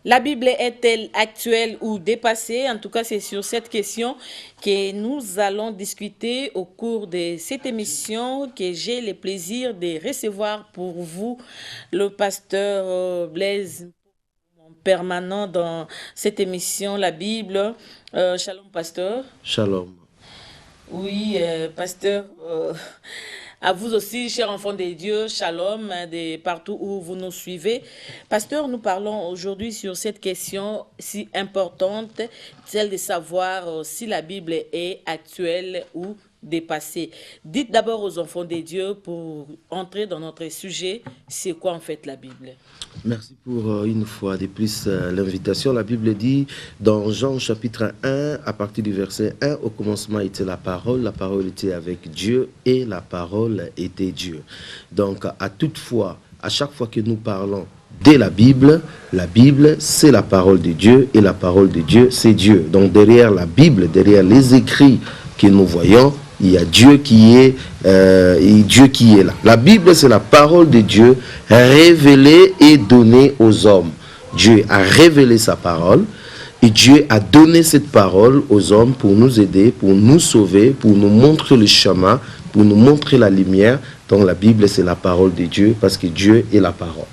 La Bible est-elle actuelle ou dépassée? En tout cas, c'est sur cette question que nous allons discuter au cours de cette émission que j'ai le plaisir de recevoir pour vous le pasteur Blaise, permanent dans cette émission, la Bible. Shalom, pasteur. Shalom. Oui, pasteur, à vous aussi, chers enfants de Dieu, shalom, de partout où vous nous suivez. Pasteur, nous parlons aujourd'hui sur cette question si importante, celle de savoir si la Bible est actuelle ou dépassée. Dites d'abord aux enfants de Dieu, pour entrer dans notre sujet, c'est quoi en fait la Bible? Merci pour une fois de plus l'invitation. La Bible dit dans Jean chapitre 1, à partir du verset 1, au commencement était la parole était avec Dieu et la parole était Dieu. Donc à chaque fois que nous parlons de la Bible c'est la parole de Dieu et la parole de Dieu c'est Dieu. Donc derrière la Bible, derrière les écrits que nous voyons, il y a Dieu qui est là. La Bible, c'est la parole de Dieu révélée et donnée aux hommes. Dieu a révélé sa parole et Dieu a donné cette parole aux hommes pour nous aider, pour nous sauver, pour nous montrer le chemin, pour nous montrer la lumière. Donc la Bible, c'est la parole de Dieu parce que Dieu est la parole.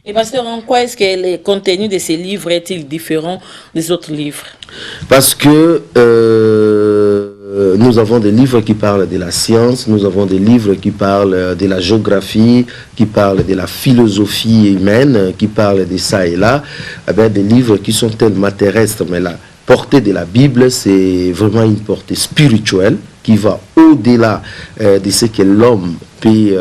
Et pasteur, en quoi est-ce que le contenu de ces livres est-il différent des autres livres? Parce que nous avons des livres qui parlent de la science, nous avons des livres qui parlent de la géographie, qui parlent de la philosophie humaine, qui parlent de ça et là. Eh bien, des livres qui sont tellement terrestres, mais la portée de la Bible, c'est vraiment une portée spirituelle qui va au-delà de ce que l'homme peut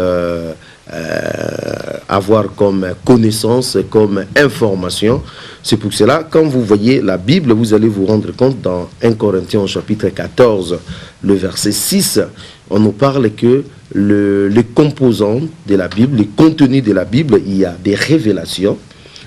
avoir comme connaissance, comme information. C'est pour cela, quand vous voyez la Bible, vous allez vous rendre compte dans 1 Corinthiens au chapitre 14, le verset 6, on nous parle que les composants de la Bible, les contenus de la Bible, il y a des révélations.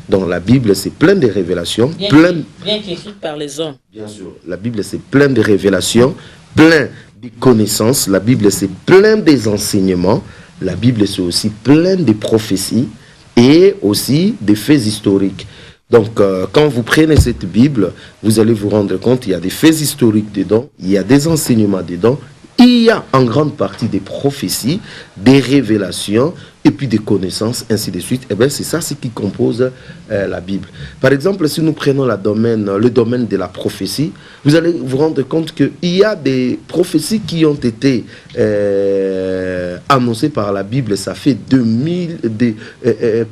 Dans la Bible, c'est plein de révélations. Bien qu'écrite par les hommes. Bien sûr, la Bible, c'est plein de révélations, plein de connaissances. La Bible, c'est plein des enseignements. La Bible, c'est aussi plein de prophéties et aussi des faits historiques. Donc, quand vous prenez cette Bible, vous allez vous rendre compte qu'il y a des faits historiques dedans, il y a des enseignements dedans, il y a en grande partie des prophéties, des révélations et puis des connaissances, ainsi de suite. Et bien, c'est ça ce qui compose la Bible. Par exemple, si nous prenons le domaine de la prophétie, vous allez vous rendre compte qu'il y a des prophéties qui ont été annoncées par la Bible, ça fait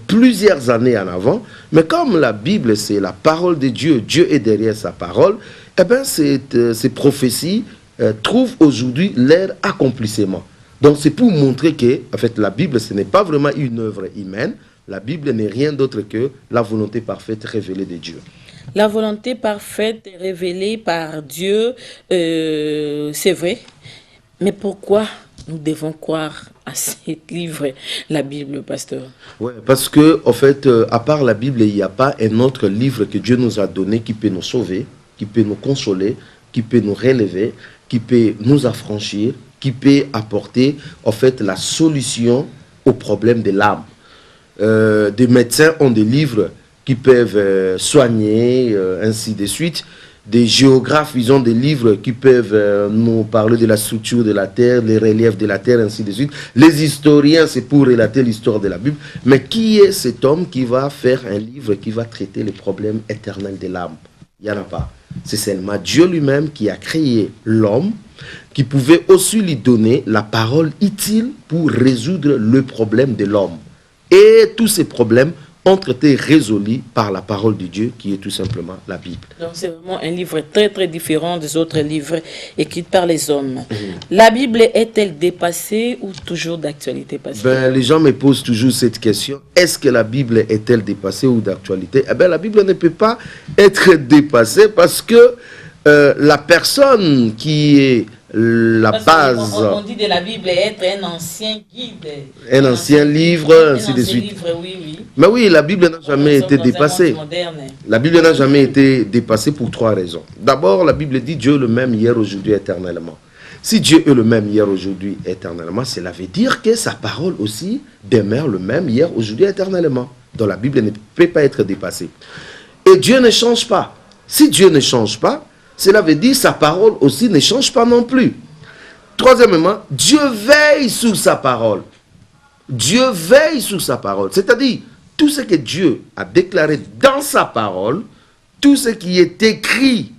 plusieurs années en avant. Mais comme la Bible, c'est la parole de Dieu, Dieu est derrière sa parole, et bien, ces prophéties trouvent aujourd'hui leur accomplissement. Donc c'est pour montrer que en fait, la Bible, ce n'est pas vraiment une œuvre humaine. La Bible n'est rien d'autre que la volonté parfaite révélée de Dieu. La volonté parfaite révélée par Dieu, c'est vrai. Mais pourquoi nous devons croire à ce livre, la Bible, pasteur? Ouais, parce que, en fait, à part la Bible, il n'y a pas un autre livre que Dieu nous a donné qui peut nous sauver, qui peut nous consoler, qui peut nous relever, qui peut nous affranchir, qui peut apporter en fait la solution au problème de l'âme. Des médecins ont des livres qui peuvent soigner, ainsi de suite. Des géographes, ils ont des livres qui peuvent nous parler de la structure de la Terre, les reliefs de la Terre, ainsi de suite. Les historiens, c'est pour relater l'histoire de la Bible. Mais qui est cet homme qui va faire un livre qui va traiter les problèmes éternels de l'âme? Il n'y en a pas. C'est seulement Dieu lui-même qui a créé l'homme, qui pouvait aussi lui donner la parole utile pour résoudre le problème de l'homme. Et tous ces problèmes ont été résolus par la parole de Dieu, qui est tout simplement la Bible. Donc c'est vraiment un livre très très différent des autres livres écrits par les hommes. La Bible est-elle dépassée ou toujours d'actualité, pasteur? Les gens me posent toujours cette question. Est-ce que la Bible est-elle dépassée ou d'actualité? La Bible ne peut pas être dépassée parce que la personne qui est la base... On dit de la Bible être un ancien guide. Un ancien livre, ainsi de suite. Oui. Mais oui, la Bible n'a jamais été dépassée. La Bible n'a jamais été dépassée pour trois raisons. D'abord, la Bible dit Dieu est le même hier, aujourd'hui, éternellement. Si Dieu est le même hier, aujourd'hui, éternellement, cela veut dire que sa parole aussi demeure le même hier, aujourd'hui, éternellement. Donc la Bible ne peut pas être dépassée. Et Dieu ne change pas. Si Dieu ne change pas, cela veut dire sa parole aussi ne change pas non plus. Troisièmement, Dieu veille sur sa parole. Dieu veille sur sa parole. C'est-à-dire, tout ce que Dieu a déclaré dans sa parole, tout ce qui est écrit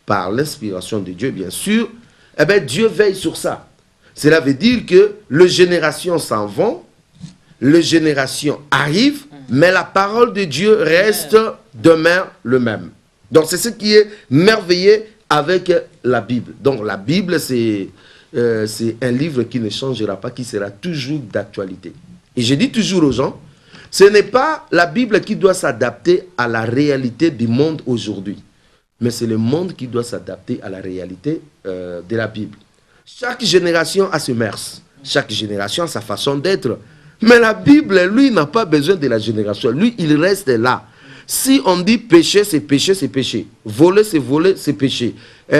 par l'inspiration de Dieu, bien sûr, eh bien, Dieu veille sur ça. Cela veut dire que les générations s'en vont, les générations arrivent, mais la parole de Dieu reste demeure le même. Donc, c'est ce qui est merveilleux avec la Bible. Donc, la Bible, c'est un livre qui ne changera pas, qui sera toujours d'actualité. Et je dis toujours aux gens, ce n'est pas la Bible qui doit s'adapter à la réalité du monde aujourd'hui, mais c'est le monde qui doit s'adapter à la réalité de la Bible. Chaque génération a ses mœurs, chaque génération a sa façon d'être, mais la Bible, lui, n'a pas besoin de la génération, lui, il reste là. Si on dit péché, c'est péché, c'est péché. Voler, c'est péché.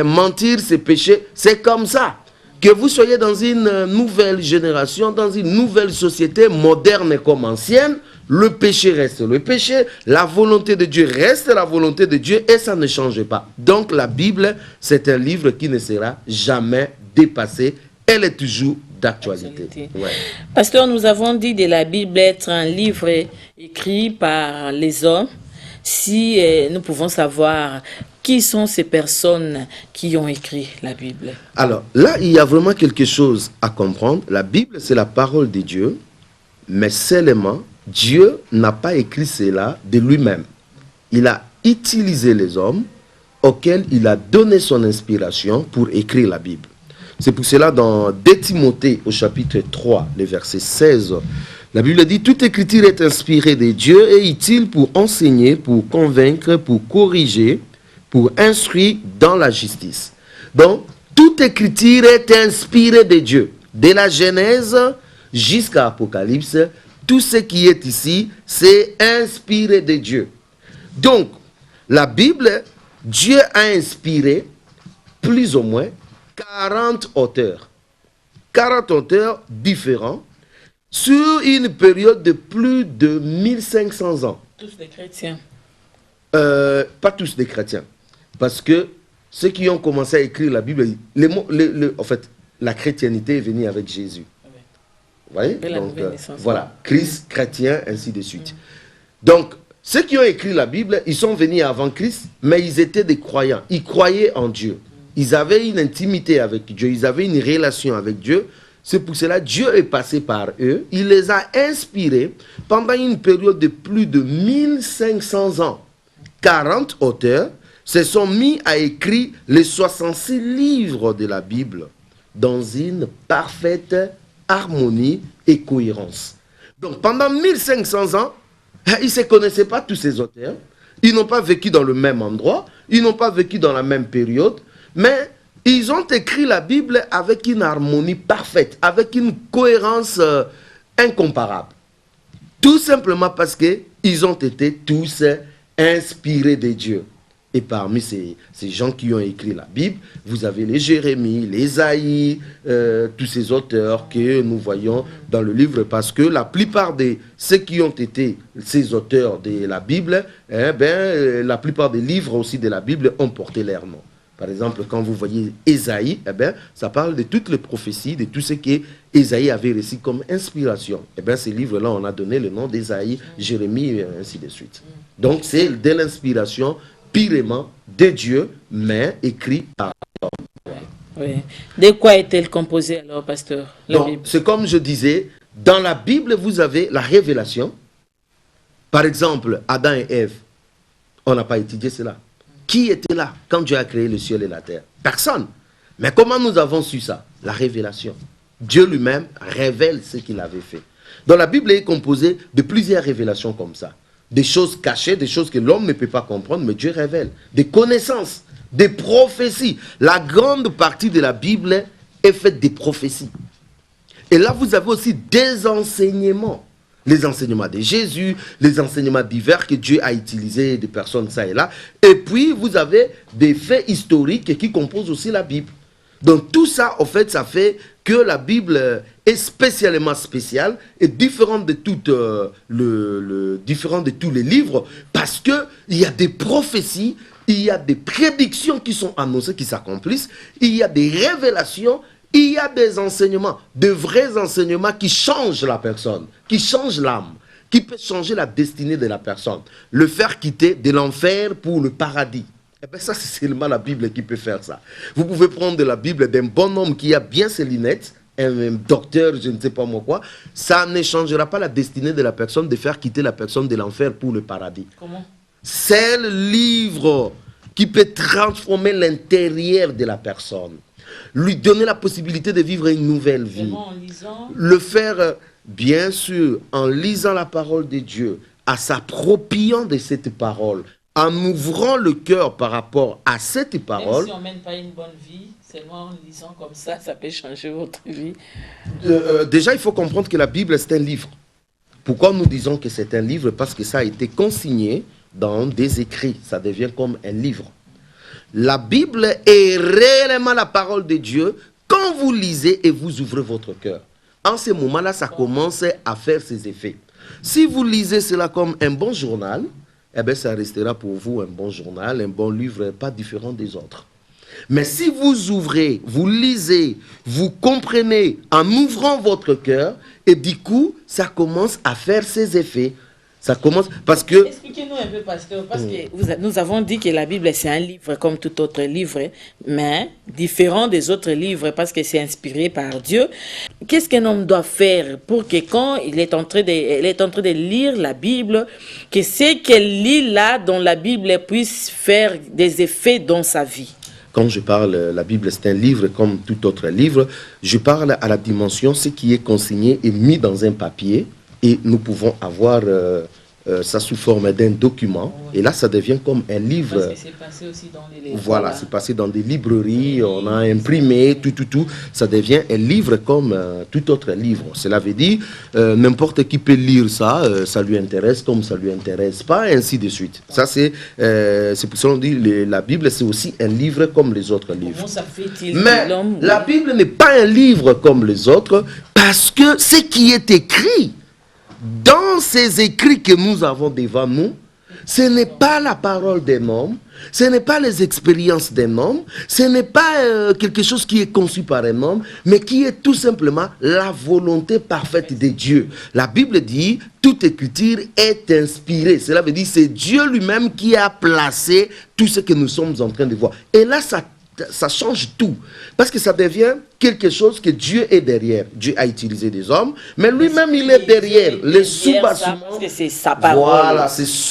Mentir, c'est péché, c'est comme ça. Que vous soyez dans une nouvelle génération, dans une nouvelle société, moderne comme ancienne, le péché reste le péché, la volonté de Dieu reste la volonté de Dieu et ça ne change pas. Donc la Bible, c'est un livre qui ne sera jamais dépassé. Elle est toujours d'actualité. Ouais. Pasteur, nous avons dit de la Bible être un livre écrit par les hommes. Si nous pouvons savoir qui sont ces personnes qui ont écrit la Bible. Alors là, il y a vraiment quelque chose à comprendre. La Bible, c'est la parole de Dieu, mais seulement Dieu n'a pas écrit cela de lui-même. Il a utilisé les hommes auxquels il a donné son inspiration pour écrire la Bible. C'est pour cela dans 2 Timothée au chapitre 3, le verset 16, la Bible dit « Toute écriture est inspirée de Dieu et utile pour enseigner, pour convaincre, pour corriger, pour instruire dans la justice. » Donc, toute écriture est inspirée de Dieu. De la Genèse jusqu'à l'Apocalypse, tout ce qui est ici, c'est inspiré de Dieu. Donc, la Bible, Dieu a inspiré plus ou moins 40 auteurs. 40 auteurs différents sur une période de plus de 1500 ans. Tous des chrétiens. Pas tous des chrétiens. Parce que ceux qui ont commencé à écrire la Bible, en fait, la chrétienté est venue avec Jésus. Vous voyez? Donc, voilà, Christ, chrétien, ainsi de suite. Donc, ceux qui ont écrit la Bible, ils sont venus avant Christ, mais ils étaient des croyants. Ils croyaient en Dieu. Ils avaient une intimité avec Dieu. Ils avaient une relation avec Dieu. C'est pour cela que Dieu est passé par eux. Il les a inspirés pendant une période de plus de 1500 ans. 40 auteurs se sont mis à écrire les 66 livres de la Bible dans une parfaite harmonie et cohérence. Donc pendant 1500 ans, ils ne se connaissaient pas tous ces auteurs. Ils n'ont pas vécu dans le même endroit. Ils n'ont pas vécu dans la même période. Mais ils ont écrit la Bible avec une harmonie parfaite, avec une cohérence incomparable. Tout simplement parce qu'ils ont été tous inspirés de Dieu. Et parmi ces gens qui ont écrit la Bible, vous avez les Jérémie, les Isaïe, tous ces auteurs que nous voyons dans le livre, parce que la plupart de ceux qui ont été ces auteurs de la Bible, la plupart des livres aussi de la Bible ont porté leur nom. Par exemple, quand vous voyez Ésaïe, ça parle de toutes les prophéties, de tout ce qu'Ésaïe avait reçu comme inspiration. Ces livres-là, on a donné le nom d'Ésaïe, Jérémie, et ainsi de suite. Donc, c'est de l'inspiration purement de Dieu, mais écrit par l'homme. Oui. De quoi est-elle composée alors, pasteur? Donc, c'est comme je disais, dans la Bible, vous avez la révélation. Par exemple, Adam et Ève, on n'a pas étudié cela. Qui était là quand Dieu a créé le ciel et la terre? Personne. Mais comment nous avons su ça? La révélation. Dieu lui-même révèle ce qu'il avait fait. Donc la Bible est composée de plusieurs révélations comme ça. Des choses cachées, des choses que l'homme ne peut pas comprendre, mais Dieu révèle. Des connaissances, des prophéties. La grande partie de la Bible est faite des prophéties. Et là, vous avez aussi des enseignements. Les enseignements de Jésus, les enseignements divers que Dieu a utilisés, des personnes ça et là. Et puis, vous avez des faits historiques qui composent aussi la Bible. Donc, tout ça, en fait, ça fait que la Bible est spécialement spéciale et différente de, différente de tous les livres, parce qu'il y a des prophéties, il y a des prédictions qui sont annoncées, qui s'accomplissent, il y a des révélations, il y a des enseignements, de vrais enseignements qui changent la personne, qui changent l'âme, qui peut changer la destinée de la personne, le faire quitter de l'enfer pour le paradis. Eh bien ça, c'est seulement la Bible qui peut faire ça. Vous pouvez prendre de la Bible d'un bon homme qui a bien ses lunettes, un docteur, je ne sais pas moi quoi, ça ne changera pas la destinée de la personne, de faire quitter la personne de l'enfer pour le paradis. Comment? C'est le livre qui peut transformer l'intérieur de la personne, lui donner la possibilité de vivre une nouvelle vie. En lisant? Le faire, bien sûr, en lisant la parole de Dieu, en s'appropriant de cette parole, en ouvrant le cœur par rapport à cette parole. Même si on ne mène pas une bonne vie, seulement en lisant comme ça peut changer votre vie. Déjà, il faut comprendre que la Bible, c'est un livre. Pourquoi nous disons que c'est un livre? Parce que ça a été consigné dans des écrits. Ça devient comme un livre. La Bible est réellement la parole de Dieu quand vous lisez et vous ouvrez votre cœur. En ce moment-là, ça commence à faire ses effets. Si vous lisez cela comme un bon journal, eh bien, ça restera pour vous un bon journal, un bon livre, pas différent des autres. Mais si vous ouvrez, vous lisez, vous comprenez en ouvrant votre cœur, et du coup, ça commence à faire ses effets. Ça commence parce que... Expliquez-nous un peu, pasteur, parce que nous avons dit que la Bible, c'est un livre comme tout autre livre, mais différent des autres livres parce que c'est inspiré par Dieu. Qu'est-ce qu'un homme doit faire pour que quand il est en train de lire la Bible, que ce qu'il lit là dans la Bible puisse faire des effets dans sa vie? Quand je parle, la Bible, c'est un livre comme tout autre livre. Je parle à la dimension, ce qui est consigné et mis dans un papier. Et nous pouvons avoir ça sous forme d'un document. Et là, ça devient comme un livre. Parce que c'est passé aussi dans les livres. Voilà, c'est passé dans des librairies, on a imprimé, tout. Ça devient un livre comme tout autre livre. Cela veut dire, n'importe qui peut lire ça, ça lui intéresse comme ça lui intéresse pas, et ainsi de suite. Ça, c'est pour ça qu'on dit, la Bible, c'est aussi un livre comme les autres livres. Comment ça fait-il? Mais la Bible n'est pas un livre comme les autres, parce que ce qui est écrit dans ces écrits que nous avons devant nous, ce n'est pas la parole d'un homme, ce n'est pas les expériences d'un homme, ce n'est pas quelque chose qui est conçu par un homme, mais qui est tout simplement la volonté parfaite de Dieu. La Bible dit, toute écriture est inspirée. Cela veut dire que c'est Dieu lui-même qui a placé tout ce que nous sommes en train de voir. Et là, ça change tout. Parce que ça devient quelque chose que Dieu est derrière. Dieu a utilisé des hommes, mais lui-même il est derrière. Le soubassement, c'est sa parole. Voilà,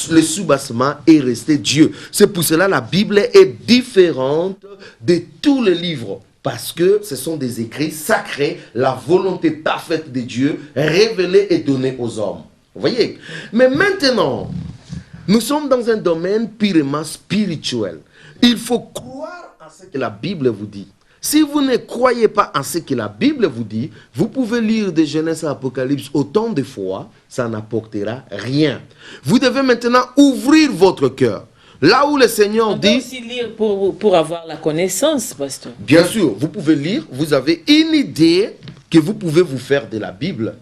le soubassement est resté Dieu. C'est pour cela que la Bible est différente de tous les livres. Parce que ce sont des écrits sacrés, la volonté parfaite de Dieu révélée et donnée aux hommes. Vous voyez? Mais maintenant, nous sommes dans un domaine purement spirituel. Il faut croire en ce que la Bible vous dit. Si vous ne croyez pas en ce que la Bible vous dit, vous pouvez lire de Genèse à Apocalypse autant de fois, ça n'apportera rien. Vous devez maintenant ouvrir votre cœur. Là où le Seigneur dit... On peut aussi lire pour avoir la connaissance, pasteur. Bien sûr, vous pouvez lire, vous avez une idée que vous pouvez vous faire de la Bible,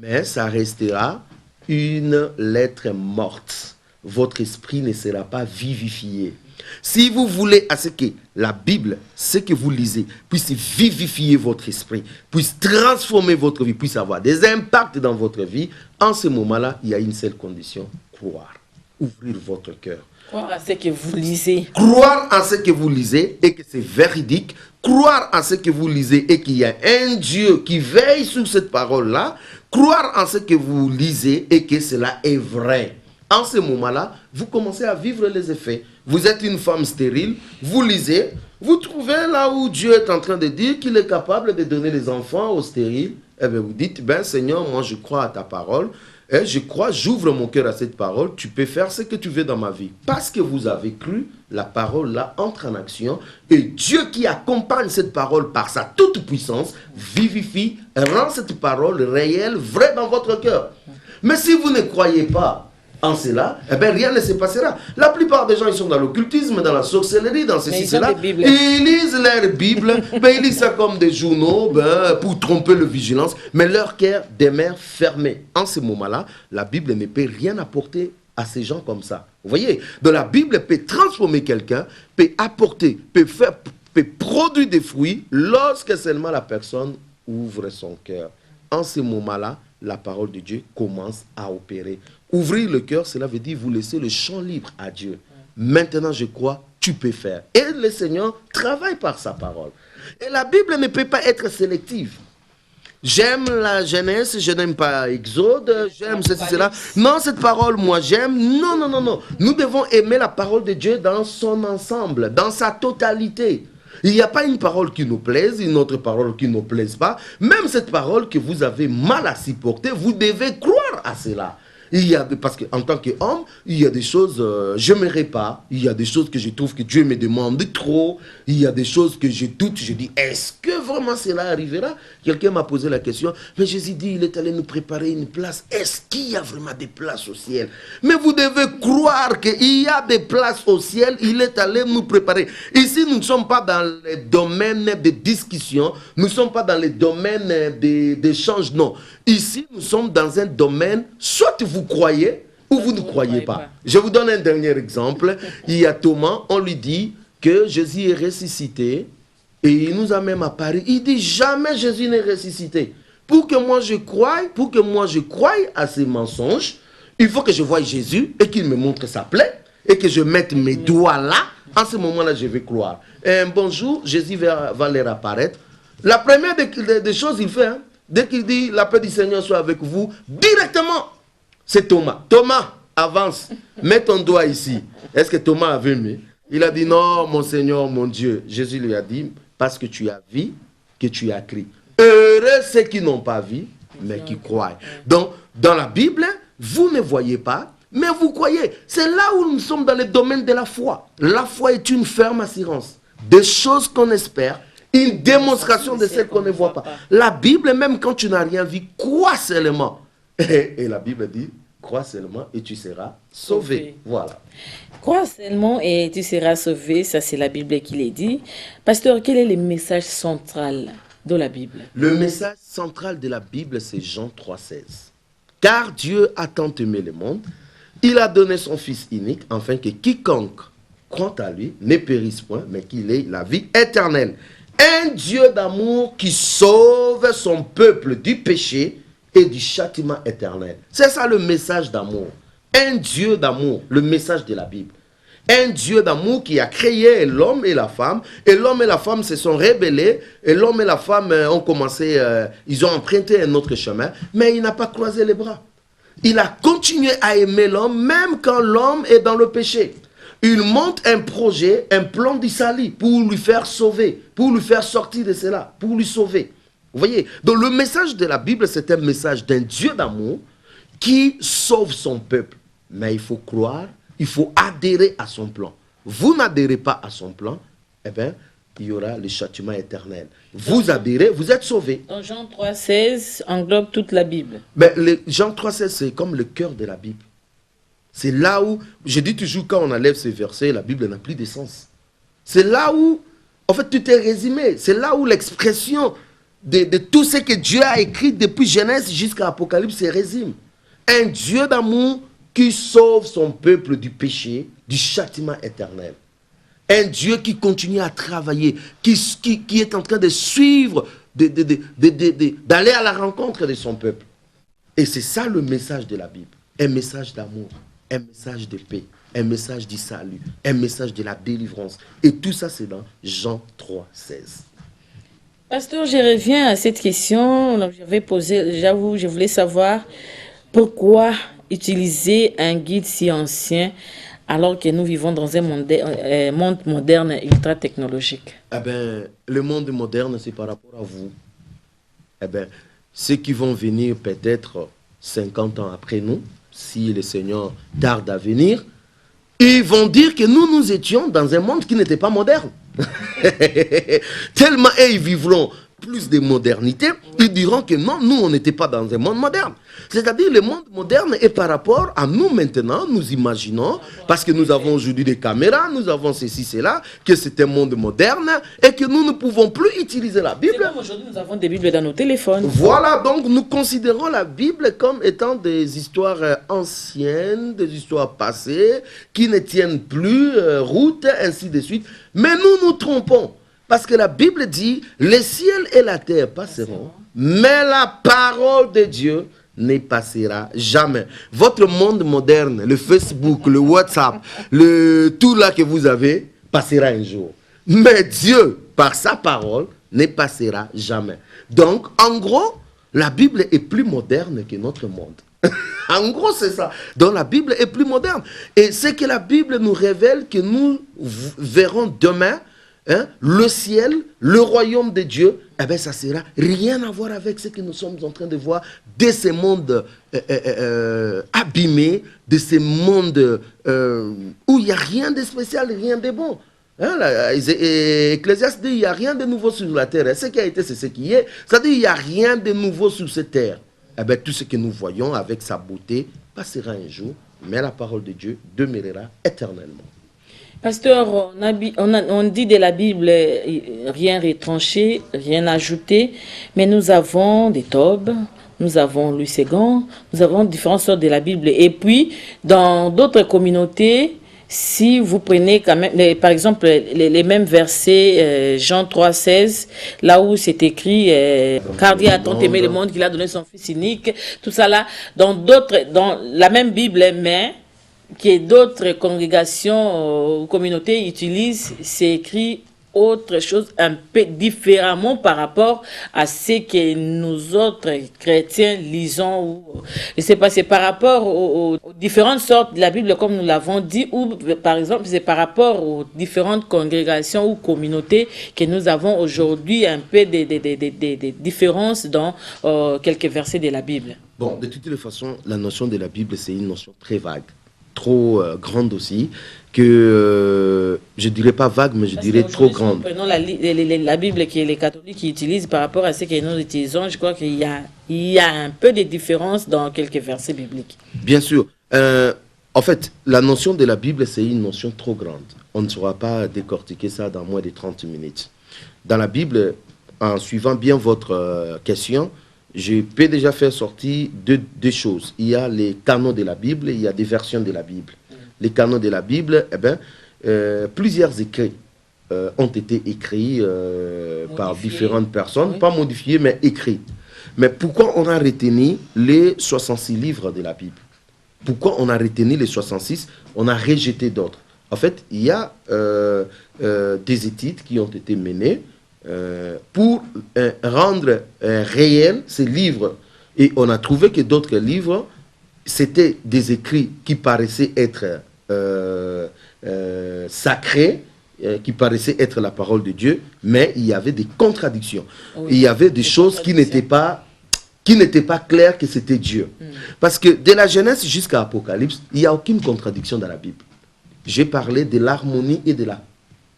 mais ça restera une lettre morte. Votre esprit ne sera pas vivifié. Si vous voulez à ce que la Bible, ce que vous lisez, puisse vivifier votre esprit, puisse transformer votre vie, puisse avoir des impacts dans votre vie, en ce moment-là, il y a une seule condition, croire, ouvrir votre cœur. Croire à ce que vous lisez. Croire en ce que vous lisez et que c'est véridique. Croire en ce que vous lisez et qu'il y a un Dieu qui veille sur cette parole-là. Croire en ce que vous lisez et que cela est vrai. En ce moment-là, vous commencez à vivre les effets. Vous êtes une femme stérile, vous lisez, vous trouvez là où Dieu est en train de dire qu'il est capable de donner les enfants aux stériles. Eh bien, vous dites, ben Seigneur, moi je crois à ta parole, et j'ouvre mon cœur à cette parole, tu peux faire ce que tu veux dans ma vie. Parce que vous avez cru, la parole là entre en action, et Dieu qui accompagne cette parole par sa toute puissance, vivifie, rend cette parole réelle, vraie dans votre cœur. Mais si vous ne croyez pas, en cela, eh bien, rien ne se passera. La plupart des gens, ils sont dans l'occultisme, dans la sorcellerie, dans ceci, cela. Ils lisent leur Bible, ben, ils lisent ça comme des journaux ben, pour tromper le vigilance, mais leur cœur demeure fermé. En ce moment-là, la Bible ne peut rien apporter à ces gens comme ça. Vous voyez, donc la Bible peut transformer quelqu'un, peut apporter, peut produire des fruits lorsque seulement la personne ouvre son cœur. En ce moment-là, la parole de Dieu commence à opérer. Ouvrir le cœur, cela veut dire vous laisser le champ libre à Dieu. Maintenant, je crois, tu peux faire. Et le Seigneur travaille par sa parole. Et la Bible ne peut pas être sélective. J'aime la Genèse, je n'aime pas Exode, j'aime ceci, cela. Non, cette parole, moi j'aime. Non, non, non, non. Nous devons aimer la parole de Dieu dans son ensemble, dans sa totalité. Il n'y a pas une parole qui nous plaise, une autre parole qui ne nous plaise pas. Même cette parole que vous avez mal à supporter, vous devez croire à cela. Parce qu'en tant qu'homme, il y a des choses, je n'aimerais pas. Il y a des choses que je trouve que Dieu me demande trop. Il y a des choses que je doute. Je dis, est-ce que vraiment cela arrivera? Quelqu'un m'a posé la question. Mais Jésus dit, il est allé nous préparer une place. Est-ce qu'il y a vraiment des places au ciel? Mais vous devez croire qu'il y a des places au ciel. Il est allé nous préparer. Ici, nous ne sommes pas dans les domaines de discussion. Nous ne sommes pas dans les domaines d'échange. Non. Ici, nous sommes dans un domaine, soit vous croyez ou vous ne croyez pas. Je vous donne un dernier exemple. Il y a Thomas, on lui dit que Jésus est ressuscité et il nous a même apparu. Il dit jamais Jésus n'est ressuscité. Pour que moi je croie à ces mensonges, il faut que je voie Jésus et qu'il me montre sa plaie et que je mette mes doigts là. En ce moment-là, je vais croire. Et un bon jour, Jésus va leur apparaître. La première des choses, il fait, dès qu'il dit la paix du Seigneur soit avec vous, directement, c'est Thomas. Thomas, avance, mets ton doigt ici. Est-ce que Thomas avait mis? Il a dit non, mon Seigneur, mon Dieu. Jésus lui a dit, parce que tu as vu, que tu as cru. Heureux ceux qui n'ont pas vu, mais qui croient. Donc, dans la Bible, vous ne voyez pas, mais vous croyez. C'est là où nous sommes dans le domaine de la foi. La foi est une ferme assurance. Des choses qu'on espère, une démonstration de celles qu'on ne voit pas. La Bible, même quand tu n'as rien vu, crois seulement. Et la Bible dit, crois seulement et tu seras sauvé. Voilà. Crois seulement et tu seras sauvé, ça c'est la Bible qui l'a dit. Pasteur, quel est le message central de la Bible? Le message central de la Bible, c'est Jean 3,16. Car Dieu a tant aimé le monde, il a donné son Fils unique, afin que quiconque croit à lui ne périsse point, mais qu'il ait la vie éternelle. Un Dieu d'amour qui sauve son peuple du péché et du châtiment éternel. C'est ça le message d'amour. Un Dieu d'amour, le message de la Bible. Un Dieu d'amour qui a créé l'homme et la femme. Et l'homme et la femme se sont rebellés. Et l'homme et la femme ont commencé, ils ont emprunté un autre chemin. Mais il n'a pas croisé les bras. Il a continué à aimer l'homme même quand l'homme est dans le péché. Il monte un projet, un plan du salut pour lui faire sauver, pour lui faire sortir de cela, pour lui sauver. Vous voyez? Donc le message de la Bible, c'est un message d'un Dieu d'amour qui sauve son peuple. Mais il faut croire, il faut adhérer à son plan. Vous n'adhérez pas à son plan, eh bien, il y aura le châtiment éternel. Vous adhérez, vous êtes sauvés. Donc Jean 3,16 englobe toute la Bible. Mais Jean 3,16, c'est comme le cœur de la Bible. C'est là où, je dis toujours, quand on enlève ces versets, la Bible n'a plus de sens. C'est là où, en fait, tout est résumé. C'est là où l'expression de tout ce que Dieu a écrit depuis Genèse jusqu'à Apocalypse se résume. Un Dieu d'amour qui sauve son peuple du péché, du châtiment éternel. Un Dieu qui continue à travailler, qui est en train de suivre, d'aller à la rencontre de son peuple. Et c'est ça le message de la Bible. Un message d'amour, un message de paix, un message du salut, un message de la délivrance. Et tout ça, c'est dans Jean 3,16. Pasteur, je reviens à cette question. Donc, j'avoue, je voulais savoir pourquoi utiliser un guide si ancien alors que nous vivons dans un monde moderne ultra technologique. Eh bien, le monde moderne, c'est par rapport à vous. Eh bien, ceux qui vont venir peut-être 50 ans après nous, si le Seigneur tarde à venir, ils vont dire que nous étions dans un monde qui n'était pas moderne. Tellement ils vivront plus de modernité, ils diront que non, nous, on n'était pas dans un monde moderne. C'est-à-dire, le monde moderne est par rapport à nous maintenant, nous imaginons, parce que nous avons aujourd'hui des caméras, nous avons ceci, cela, que c'est un monde moderne et que nous ne pouvons plus utiliser la Bible. Comme aujourd'hui, nous avons des Bibles dans nos téléphones. Voilà, donc nous considérons la Bible comme étant des histoires anciennes, des histoires passées, qui ne tiennent plus route, ainsi de suite. Mais nous nous trompons. Parce que la Bible dit, les ciels et la terre passeront, mais la parole de Dieu ne passera jamais. Votre monde moderne, le Facebook, le WhatsApp, tout là que vous avez, passera un jour. Mais Dieu, par sa parole, ne passera jamais. Donc, en gros, la Bible est plus moderne que notre monde. En gros, c'est ça. Donc, la Bible est plus moderne. Et c'est que la Bible nous révèle que nous verrons demain, hein, le ciel, le royaume de Dieu, eh bien, ça sera rien à voir avec ce que nous sommes en train de voir de ce monde abîmé, de ce monde où il n'y a rien de spécial, rien de bon. Hein, Ecclésiaste dit, il n'y a rien de nouveau sur la terre. Ce qui a été, c'est ce qui est. C'est-à-dire, il n'y a rien de nouveau sur cette terre. Eh bien, tout ce que nous voyons avec sa beauté passera un jour, mais la parole de Dieu demeurera éternellement. Pasteur, on dit de la Bible rien retranché, rien ajouté, mais nous avons des Tobes, nous avons Louis II, nous avons différentes sortes de la Bible. Et puis, dans d'autres communautés, si vous prenez quand même, par exemple, les mêmes versets, Jean 3,16, là où c'est écrit, car Dieu a tant aimé le monde qu'il a donné son Fils unique, tout ça là, dans la même Bible, mais que d'autres congrégations ou communautés utilisent, c'est écrit autre chose un peu différemment par rapport à ce que nous autres chrétiens lisons. Ou, je ne sais pas, c'est par rapport aux différentes sortes de la Bible, comme nous l'avons dit, ou par exemple, c'est par rapport aux différentes congrégations ou communautés que nous avons aujourd'hui un peu des différences dans quelques versets de la Bible. Bon, de toutes les façons, la notion de la Bible, c'est une notion très vague, trop grande aussi, que je ne dirais pas vague, mais je dirais trop grande. Si prenons la Bible que les catholiques utilisent par rapport à ce que nous utilisons, je crois qu'il y a un peu de différence dans quelques versets bibliques. Bien sûr. En fait, la notion de la Bible, c'est une notion trop grande. On ne saura pas décortiquer ça dans moins de 30 minutes. Dans la Bible, en suivant bien votre question, je peux déjà faire sortir deux choses. Il y a les canons de la Bible et il y a des versions de la Bible. Les canons de la Bible, eh bien, plusieurs écrits ont été écrits par différentes personnes, oui. Pas modifiés, mais écrits. Mais pourquoi on a retenu les 66 livres de la Bible? Pourquoi on a retenu les 66? On a rejeté d'autres. En fait, il y a des études qui ont été menées pour rendre réels ces livres. Et on a trouvé que d'autres livres, c'était des écrits qui paraissaient être sacrés, qui paraissaient être la parole de Dieu, mais il y avait des contradictions. Oui, il y avait des choses qui n'étaient pas claires que c'était Dieu. Parce que de la Genèse jusqu'à l'Apocalypse, il n'y a aucune contradiction dans la Bible. J'ai parlé de l'harmonie et de la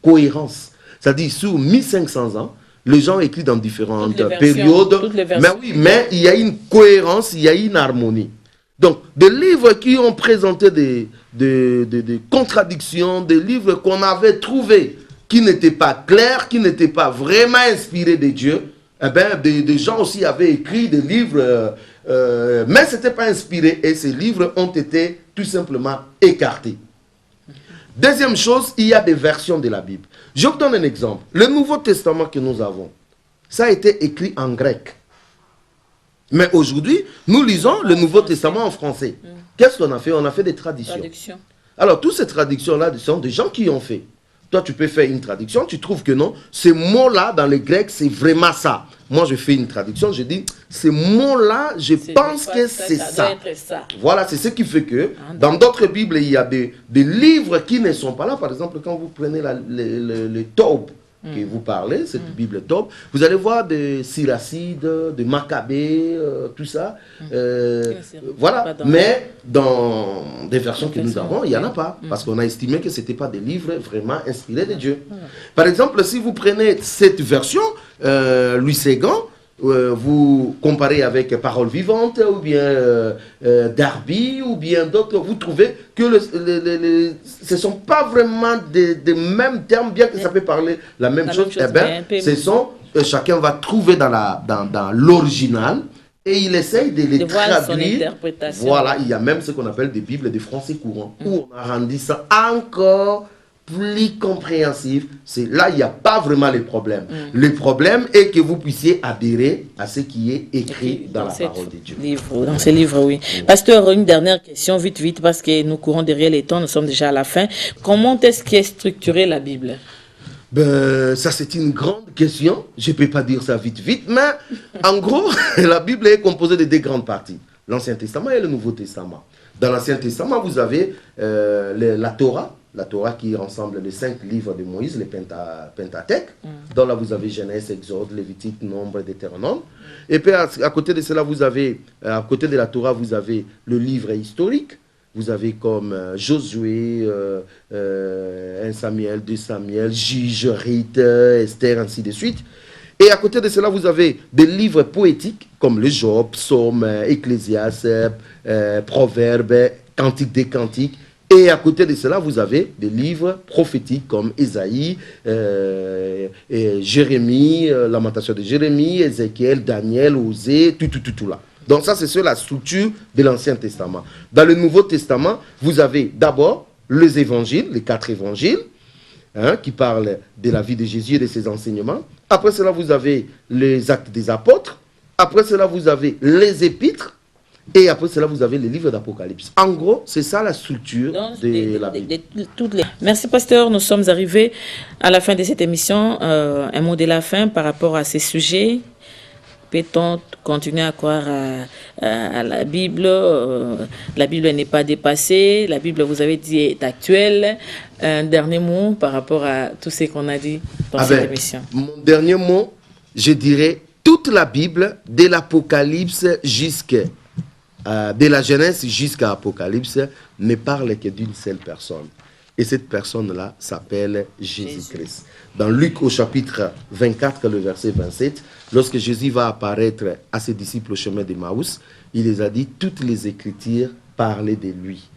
cohérence. C'est-à-dire, sur 1500 ans, les gens écrivent dans différentes périodes. Mais oui, mais il y a une cohérence, il y a une harmonie. Donc, des livres qui ont présenté des contradictions, des livres qu'on avait trouvés qui n'étaient pas clairs, qui n'étaient pas vraiment inspirés de Dieu, eh bien, des gens aussi avaient écrit des livres, mais ce n'était pas inspiré, et ces livres ont été tout simplement écartés. Deuxième chose, il y a des versions de la Bible. Je vous donne un exemple. Le Nouveau Testament que nous avons, ça a été écrit en grec. Mais aujourd'hui, nous lisons le Nouveau Testament en français. Qu'est-ce qu'on a fait? On a fait des traductions. Alors, toutes ces traductions-là sont des gens qui ont fait. Toi, tu peux faire une traduction, tu trouves que non, ces mots-là, dans le grec, c'est vraiment ça. Moi, je fais une traduction, je dis, ces mots-là, je pense que c'est ça. Voilà, c'est ce qui fait que, dans d'autres Bibles, il y a des livres qui ne sont pas là. Par exemple, quand vous prenez le Taube, que vous parlez, cette Bible top, vous allez voir des Siracides, des Maccabées, tout ça. Voilà. Mais dans des versions que nous avons, il n'y en a pas. Parce qu'on a estimé que ce n'étaient pas des livres vraiment inspirés de Dieu. Par exemple, si vous prenez cette version, Louis Séguin, vous comparez avec Parole Vivante ou bien Darby ou bien d'autres, vous trouvez que ce ne sont pas vraiment des mêmes termes, bien que ça peut parler la même chose. Eh bien, chacun va trouver dans l'original et il essaye de les traduire. Voilà, il y a même ce qu'on appelle des Bibles de français courant, où on a rendu ça encore plus compréhensif. Là, il n'y a pas vraiment les problèmes. Le problème est que vous puissiez adhérer à ce qui est écrit dans la parole de Dieu. Dans ce livre, oui. Pasteur, une dernière question, vite, parce que nous courons derrière les temps, nous sommes déjà à la fin. Comment est-ce qu'est structurée la Bible? Ça, c'est une grande question. Je ne peux pas dire ça vite, mais en gros, la Bible est composée de deux grandes parties. L'Ancien Testament et le Nouveau Testament. Dans l'Ancien Testament, vous avez la Torah qui rassemble les 5 livres de Moïse, les Pentateuque. Donc là, vous avez Genèse, Exode, Lévitique, Nombre, Deutéronome. Et puis à côté de cela, vous avez, à côté de la Torah, vous avez le livre historique. Vous avez comme Josué, 1 Samuel, 2 Samuel, Juge, Rite, Esther, ainsi de suite. Et à côté de cela, vous avez des livres poétiques comme le Job, Psaume, Ecclésiaste, Proverbes, Cantique des Cantiques. Et à côté de cela, vous avez des livres prophétiques comme Ésaïe, Jérémie, Lamentation de Jérémie, Ézéchiel, Daniel, Osée, tout là. Donc ça, c'est sur la structure de l'Ancien Testament. Dans le Nouveau Testament, vous avez d'abord les évangiles, les 4 évangiles, qui parlent de la vie de Jésus et de ses enseignements. Après cela, vous avez les actes des apôtres. Après cela, vous avez les épîtres. Et après cela, vous avez les livres d'Apocalypse. En gros, c'est ça la structure de la Bible. Merci, pasteur. Nous sommes arrivés à la fin de cette émission. Un mot de la fin par rapport à ces sujets. Peut-on continuer à croire à la Bible? La Bible n'est pas dépassée. La Bible, vous avez dit, est actuelle. Un dernier mot par rapport à tout ce qu'on a dit dans cette émission. Mon dernier mot, je dirais, toute la Bible, de l'Apocalypse de la Genèse jusqu'à l'Apocalypse, ne parle que d'une seule personne. Et cette personne-là s'appelle Jésus-Christ. Dans Luc au chapitre 24, le verset 27, lorsque Jésus va apparaître à ses disciples au chemin d'Emmaüs, il les a dit, toutes les Écritures parlaient de lui.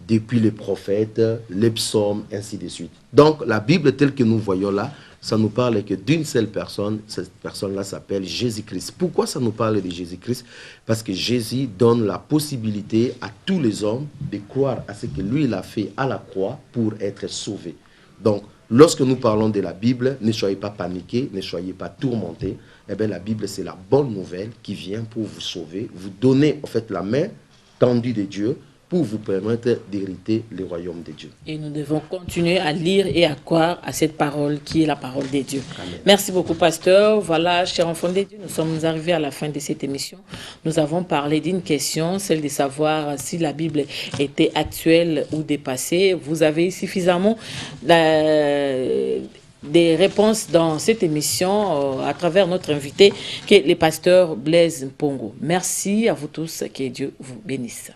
Depuis les prophètes, les psaumes, ainsi de suite. Donc la Bible telle que nous voyons là, ça nous parle que d'une seule personne, cette personne-là s'appelle Jésus-Christ. Pourquoi ça nous parle de Jésus-Christ? Parce que Jésus donne la possibilité à tous les hommes de croire à ce que lui, il a fait à la croix pour être sauvés. Donc, lorsque nous parlons de la Bible, ne soyez pas paniqués, ne soyez pas tourmentés. Eh bien, la Bible, c'est la bonne nouvelle qui vient pour vous sauver, vous donner en fait la main tendue de Dieu pour vous permettre d'hériter le royaume de Dieu. Et nous devons continuer à lire et à croire à cette parole qui est la parole de Dieu. Amen. Merci beaucoup, pasteur. Voilà, chers enfants de Dieu, nous sommes arrivés à la fin de cette émission. Nous avons parlé d'une question, celle de savoir si la Bible était actuelle ou dépassée. Vous avez suffisamment des réponses dans cette émission à travers notre invité, qui est le pasteur Blaise Mpongo. Merci à vous tous, que Dieu vous bénisse.